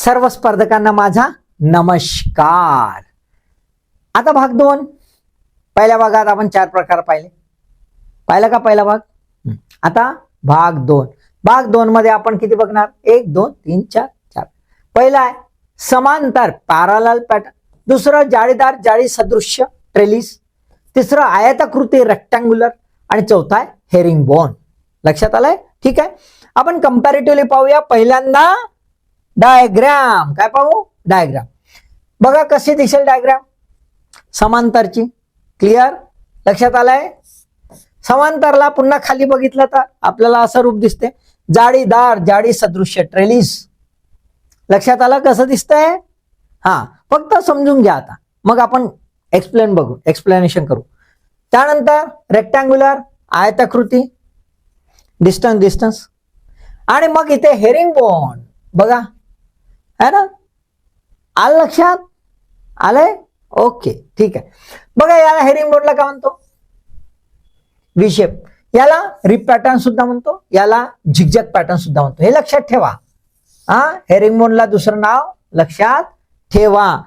सर्व स्पर्धकांना माझा नमस्कार. आता भाग 2. पहिल्या भागात आपण 4 प्रकार पाहिला का पहिला भाग. आता भाग 2. भाग 2 मध्ये आपण किती बघणार? 1 2 3 4. पहिला आहे समांतर पॅरलल पॅटर्न, दुसरं जाळीदार जाळी सदृश्य ट्रेलिस, तिसरं आयताकृती रेक्टँग्युलर आणि चौथा आहे हेरिंग बोन. लक्षात आलंय? ठीक आहे. आपण कंपॅरेटिव्हली पाहूया. पहिल्यांदा डायग्राम. काय पाहू? डायग्राम. बघा कशी दिसेल डायग्राम समांतरची. क्लिअर? लक्षात आलंय? समांतरला पुन्हा खाली बघितलं तर आपल्याला असं रूप दिसते, जाळीदार जाळी सदृश्य ट्रेलिस. लक्षात आलं कसं दिसतंय? हा, फक्त समजून घ्या. आता मग आपण एक्सप्लेनेशन करू. त्यानंतर रेक्टँग्युलर आयताकृती, डिस्टन्स आणि मग इथे हेरिंग बोन. बघा है ना? आलं लक्षात? आलंय? ओके, ठीक आहे. बघा याला हेरिंग बोनला काय म्हणतो? V shape. याला रिप पॅटर्न सुद्धा म्हणतो, याला झिगझॅग पॅटर्न सुद्धा म्हणतो. हे लक्षात ठेवा. हेरिंग बोनला दुसरं नाव लक्षात ठेवा.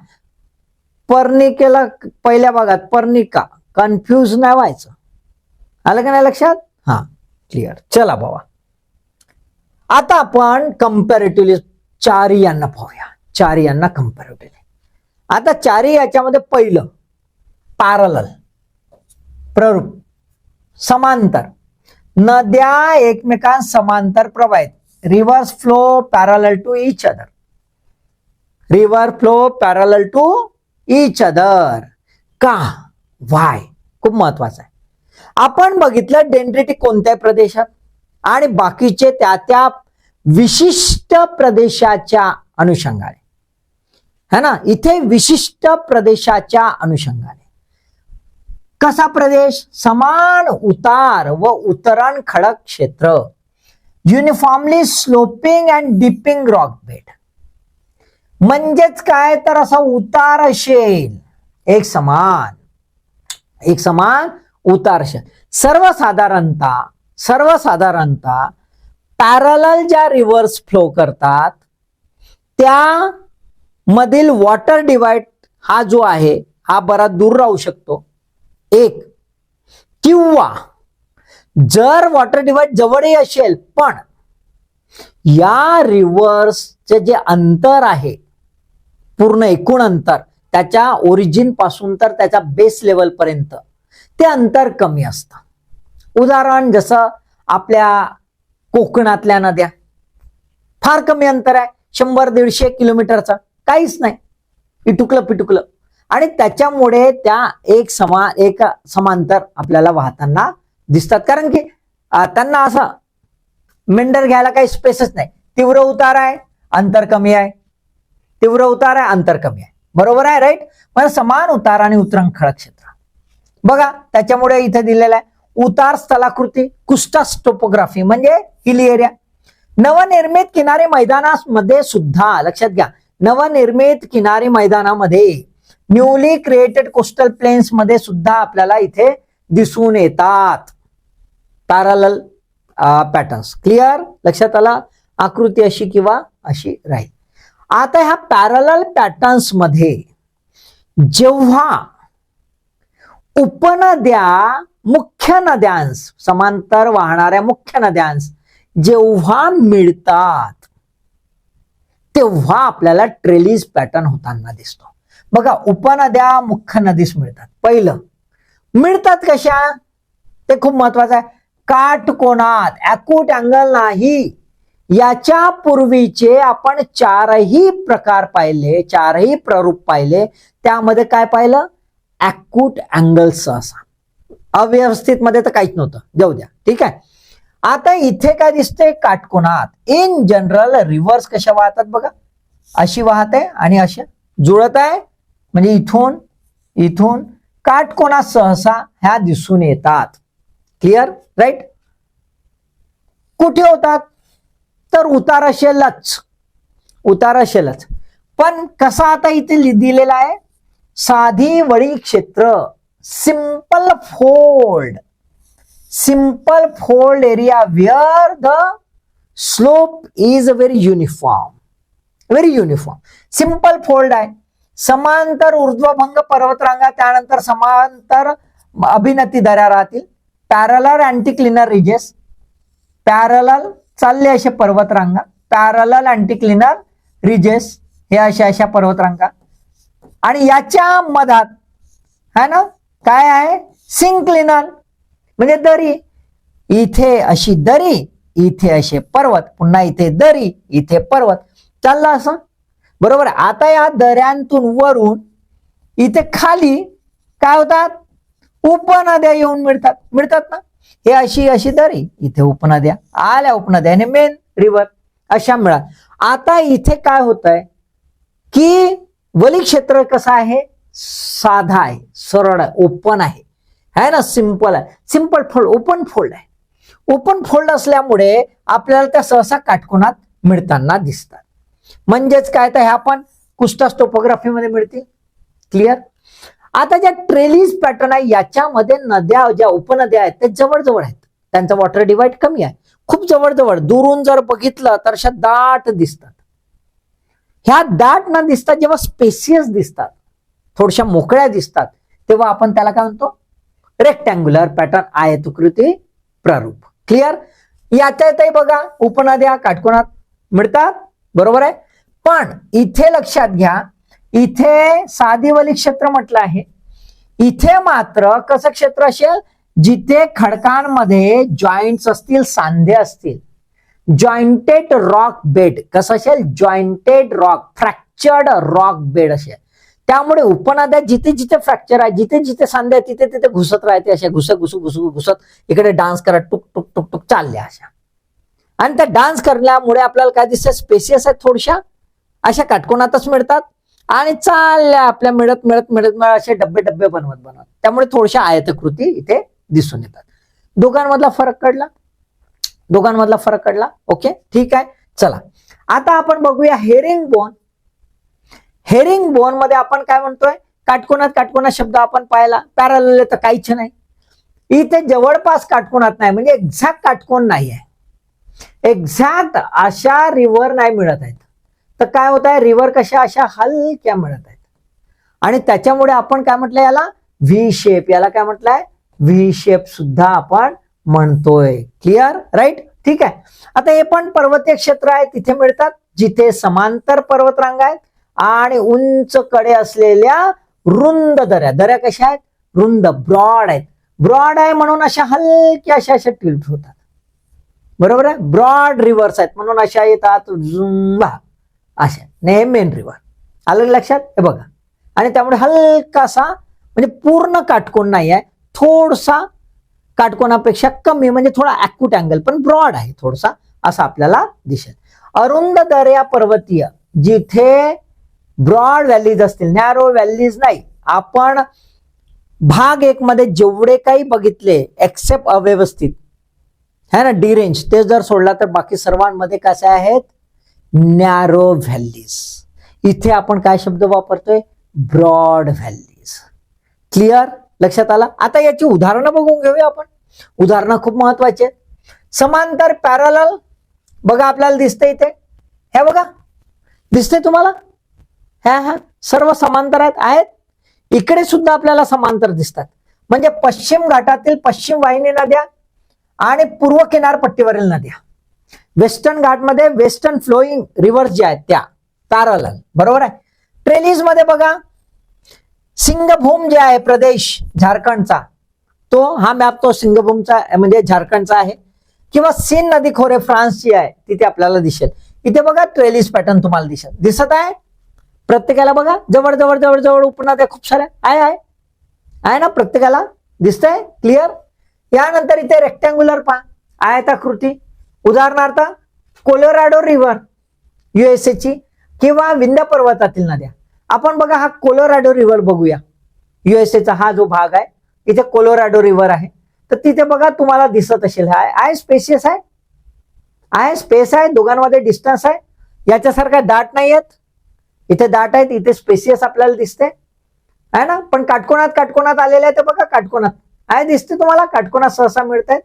पर्णिकेला पहिल्या भागात पर्णिका, कन्फ्यूज नाही व्हायचं. आलं का नाही लक्षात? हा, क्लिअर. चला बाबा, आता आपण कंपॅरेटिव्हली चारी यांना पाहूया. चारी यांना कंपॅरेटिव्हली. आता चारी याच्यामध्ये पहिलं पॅरलल, प्ररूप, समांतर. नद्या एकमेकांस समांतर प्रवाहित. Rivers flow parallel to each other. River flow parallel to each other. का? वाय? खूप महत्वाचं आहे. आपण बघितलं डेन्सिटी कोणत्या प्रदेशात आणि बाकीचे त्या विशिष्ट प्रदेशाच्या अनुषंगाने, है ना? इथे विशिष्ट प्रदेशाच्या अनुषंगाने. कसा प्रदेश? समान उतार व उतरण खडक क्षेत्र, uniformly sloping and dipping rock bed. म्हणजेच काय तर असा उतार असेल, एक समान उतार असेल. सर्वसाधारणतः पॅरलल ज्या रिव्हर्स फ्लो करतात त्या मधील वॉटर डिवाइड हा जो आहे हा बराच दूर राहू शकतो. एक किंवा जर वॉटर डिवाइड जवळही असेल पण या रिव्हर्सचे जे अंतर आहे, पूर्ण एकूण अंतर त्याच्या ओरिजिन पासून तर त्याच्या बेस लेवल पर्यंत, ते अंतर कमी असतं. उदाहरण जसं आपल्या कोकणातल्या नद्या, फार कमी अंतर आहे, 100-150 किलोमीटरचा, काहीच नाही, पिटुकलं. आणि त्याच्यामुळे त्या एक समांतर आपल्याला वाहताना दिसतात. कारण की त्यांना असं मेंढर घ्यायला काही स्पेसच नाही. तीव्र उतार आहे, अंतर कमी आहे. तीव्र उतार आहे, अंतर कमी आहे. बरोबर आहे? राईट. म्हणजे समान उतार आणि उतरण खडक क्षेत्र. बघा त्याच्यामुळे इथे दिलेलं आहे उतार स्थलाकृती, कुस्टस टोपोग्राफी म्हणजे हिली एरिया. नवनिर्मित किनारी मैदानामध्ये सुद्धा, लक्षात घ्या, नवनिर्मित किनारी मैदानामध्ये न्यूली क्रिएटेड कोस्टल प्लेन्स मध्ये सुद्धा आपल्याला इथे दिसून येतात पॅरलल पॅटर्न्स. क्लिअर? लक्षात आला? आकृती अशी किंवा अशी राहील. आता ह्या पॅरलल पॅटर्न्स मध्ये जेव्हा उपनद्या मुख्य नद्यांस, समांतर वाहणाऱ्या मुख्य नद्यांस जेव्हा मिळतात तेव्हा आपल्याला ट्रेलिस पॅटर्न होताना दिसतो. बघा, उपनद्या मुख्य नदीस मिळतात. पहिलं मिळतात कशा? ते खूप महत्वाचं आहे. काटकोनात, ॲक्यूट अँगल नाही. याच्या पूर्वीचे आपण 4ही प्रकार पाहिले, 4ही प्ररूप पाहिले. त्यामध्ये काय पाहिलं? ॲक्यूट अँगल सहसा. अव्यवस्थित मध्ये तर काहीच नव्हतं, जाऊ द्या. ठीक आहे. आता इथे काय दिसतंय? काटकोनात. इन जनरल रिव्हर्स कशा वाहतात बघा, अशी वाहत आहे आणि अशा जुळत आहे. म्हणजे इथून काटकोनात सहसा ह्या दिसून येतात. क्लिअर? राईट. कुठे होतात? तर उतार असेलच. पण कसा आता इथे दिलेला आहे? साधी वळी क्षेत्र, simple fold area where the slope is very uniform. Very uniform. Simple fold आहे. समांतर ऊर्ध्वभंग पर्वतरांगा, त्यानंतर समांतर अभिनती दऱ्या राहतील. पॅरलल अँटीक्लिनर रिजेस, पॅरलल चालले असे पर्वतरांगा, पॅरलल अँटीक्लिनर रिजेस, हे अशा पर्वतरांगा. आणि याच्या मधात है ना काय आहे, सिंक्लिनल म्हणजे दरी. इथे अशी दरी, इथे असे पर्वत, पुन्हा इथे दरी, इथे पर्वत, चाललं असं. बरोबर. आता या दऱ्यांतून वरून इथे खाली काय होतात, उपनद्या येऊन मिळतात ना. हे अशी दरी, इथे उपनद्या आल्या, उपनद्या आणि मेन रिव्हर अशा मिळाल. आता इथे काय होत आहे की वली क्षेत्र कसं आहे, साधा आहे, सरळ आहे, ओपन आहे ना, सिंपल आहे. सिंपल फोल्ड, ओपन फोल्ड आहे. ओपन फोल्ड असल्यामुळे आपल्याला त्या सहसा काटकोनात मिळताना दिसतात. म्हणजेच काय, तर ह्या पण कुस्टास टोपोग्राफीमध्ये मिळतील. क्लिअर. आता ज्या ट्रेलिस पॅटर्न आहे याच्यामध्ये नद्या, ज्या उपनद्या आहेत ते जवळजवळ आहेत, त्यांचा वॉटर डिवाइड कमी आहे, खूप जवळजवळ. दुरून जर बघितलं तर अशा दाट दिसतात. ह्या दाट न दिसतात, जेव्हा स्पेसियस दिसतात, थोड्याशा मोकळ्या दिसतात, तेव्हा आपण त्याला काय म्हणतो, रेक्टँग्युलर पॅटर्न, आयताकृती प्रारूप. क्लिअर. याच्यातही बघा उपनद्या काटकोनात मिळतात. बरोबर आहे. पण इथे लक्षात घ्या, इथे साधीवली क्षेत्र म्हटलं आहे. इथे मात्र कसं क्षेत्र असेल, जिथे खडकांमध्ये जॉईंट्स असतील, सांधे असतील, जॉईंटेड रॉक बेड. कसं असेल, जॉईंटेड रॉक, फ्रॅक्चर्ड रॉक बेड असेल. त्यामुळे उपनद्या जिथे जिथे फ्रॅक्चर आहे, जिथे जिथे सांधे आहे, तिथे तिथे घुसत राहते, अशा घुसत इकडे डान्स करत टुक टुक टुक टुक चालल्या अशा. आणि त्या डान्स करण्यामुळे आपल्याला काय दिसतं, स्पेसियस आहेत थोड्याशा, अशा काटकोनातच मिळतात आणि चालल्या आपल्या मिळत मिळत मिळत मिळत असे डब्बे डब्बे बनवत. त्यामुळे थोड्याशा आयताकृती इथे दिसून येतात. दोघांमधला फरक कळला. ओके, ठीक आहे. चला आता आपण बघूया हेरिंग बोन. हेरिंग बोन मध्ये आपण काय म्हणतोय, काटकोनात शब्द आपण पाहिला. पॅरलल तर काहीच नाही. इथे जवळपास काटकोनात नाही, म्हणजे एक्झॅक्ट काटकोन नाही आहे. एक्झॅक्ट अशा रिव्हर नाही मिळत आहेत. तर काय होत आहे, रिव्हर कशा अशा हलक्या मिळत आहेत. आणि त्याच्यामुळे आपण काय म्हटलं याला, व्ही शेप. याला काय म्हटलंय, व्ही शेप सुद्धा आपण म्हणतोय. Clear, right. ठीक आहे. आता हे पण पर्वतीय क्षेत्र आहे, तिथे मिळतात जिथे समांतर पर्वतरांगा आहेत आणि उंच कडे असलेल्या रुंद दऱ्या कशा आहेत, रुंद, ब्रॉड आहेत. ब्रॉड आहे म्हणून अशा हलक्या अशा टिल्ट होतात. बरोबर आहे. ब्रॉड रिव्हर्स आहेत म्हणून अशा येतात अशा. ने मेन रिव्हर आलं लक्षात, हे बघा. आणि त्यामुळे हलकासा, म्हणजे पूर्ण काटकोन नाही आहे, थोडासा काटकोनापेक्षा कमी, म्हणजे थोडा ऍक्यूट अँगल, पण ब्रॉड आहे थोडासा, असं आपल्याला दिसेल. अरुंद दऱ्या पर्वतीय, जिथे ब्रॉड व्हॅलीज असतील, नॅरो व्हॅलीज नाही. आपण भाग 1 मध्ये जेवढे काही बघितले एक्सेप्ट अव्यवस्थित है ना, डिरेंज, ते जर सोडला तर बाकी सर्वांमध्ये कसे आहेत, नॅरो व्हॅलीज. इथे आपण काय शब्द वापरतोय, ब्रॉड व्हॅलीज. क्लिअर, लक्षात आला. आता याची उदाहरणं बघून घेऊया आपण. उदाहरणं खूप महत्वाची आहेत. समांतर पॅरलल बघा आपल्याला दिसते इथे, हे बघा दिसते तुम्हाला, ह्या सर्व समांतर आहेत. इकडे सुद्धा आपल्याला समांतर दिसतात. म्हणजे पश्चिम घाटातील पश्चिम वाहिनी नद्या आणि पूर्व किनारपट्टीवरील नद्या, वेस्टर्न घाटमध्ये वेस्टर्न फ्लोईंग रिव्हर्स ज्या आहेत त्या पॅरलल. बरोबर आहे. ट्रेलिस मध्ये बघा, सिंगभूम जे आहे प्रदेश झारखंडचा, तो हा मॅप तो सिंगभूमचा म्हणजे झारखंडचा आहे. किंवा सीन नदी खोरे फ्रान्सची आहे, तिथे आपल्याला दिसेल. इथे बघा ट्रेलिस पॅटर्न तुम्हाला दिसत आहे. प्रत्येकाला बघा जवळ जवळ जवळ जवळ उपनद्या खूप साऱ्या आहे ना, प्रत्येकाला दिसतंय. क्लिअर. यानंतर इथे रेक्टँग्युलर पहा, आयताकृती. उदाहरणार्थ कोलोराडो रिव्हर USA ची किंवा विंध्य पर्वतातील नद्या. आपण बघा हा कोलोराडो रिव्हर बघूया. USA चा हा जो भाग आहे, इथे कोलोराडो रिव्हर आहे. तर तिथे बघा तुम्हाला दिसत असेल, आहे स्पेसियस आहे, स्पेस आहे, दोघांमध्ये डिस्टन्स आहे. याच्यासारखा दाट नाही आहेत, इथे दाट आहेत, इथे स्पेसियस आपल्याला दिसते आहे ना. पण काटकोनात आलेले आहे, तर बघा काटकोनात आहे दिसते तुम्हाला, काटकोनात सहसा मिळत आहेत.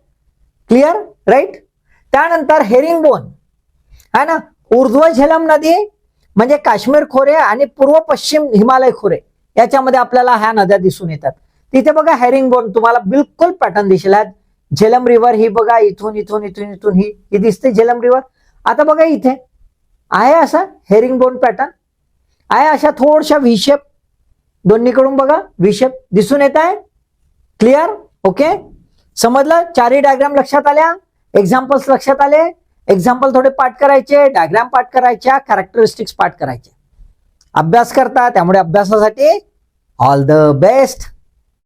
Clear, right. त्यानंतर हेरिंग बोन आहे ना, ऊर्ध्व झेलम नदी म्हणजे काश्मीर खोरे आणि पूर्व पश्चिम हिमालय खोरे याच्यामध्ये आपल्याला ह्या नद्या दिसून येतात. तिथे बघा हेरिंगबोन तुम्हाला बिलकुल पॅटर्न दिसेल. झेलम रिव्हर ही बघा, इथून इथून इथून इथून ही दिसते झेलम रिव्हर. आता बघा इथे आहे असा हेरिंगबोन पॅटर्न आहे, अशा थोडशा व्हीशेप दोन्हीकडून बघा व्हीशेप दिसून येत आहे. क्लिअर? ओके, समजलं? चारही डायग्राम लक्षात आल्या, एक्झाम्पल्स लक्षात आले. एक्झाम्पल थोडे पाठ करायचे, डायग्राम पाठ करायच्या, कॅरेक्टरिस्टिक्स पाठ करायचे. अभ्यास करता, त्यामुळे अभ्यासासाठी ऑल द बेस्ट.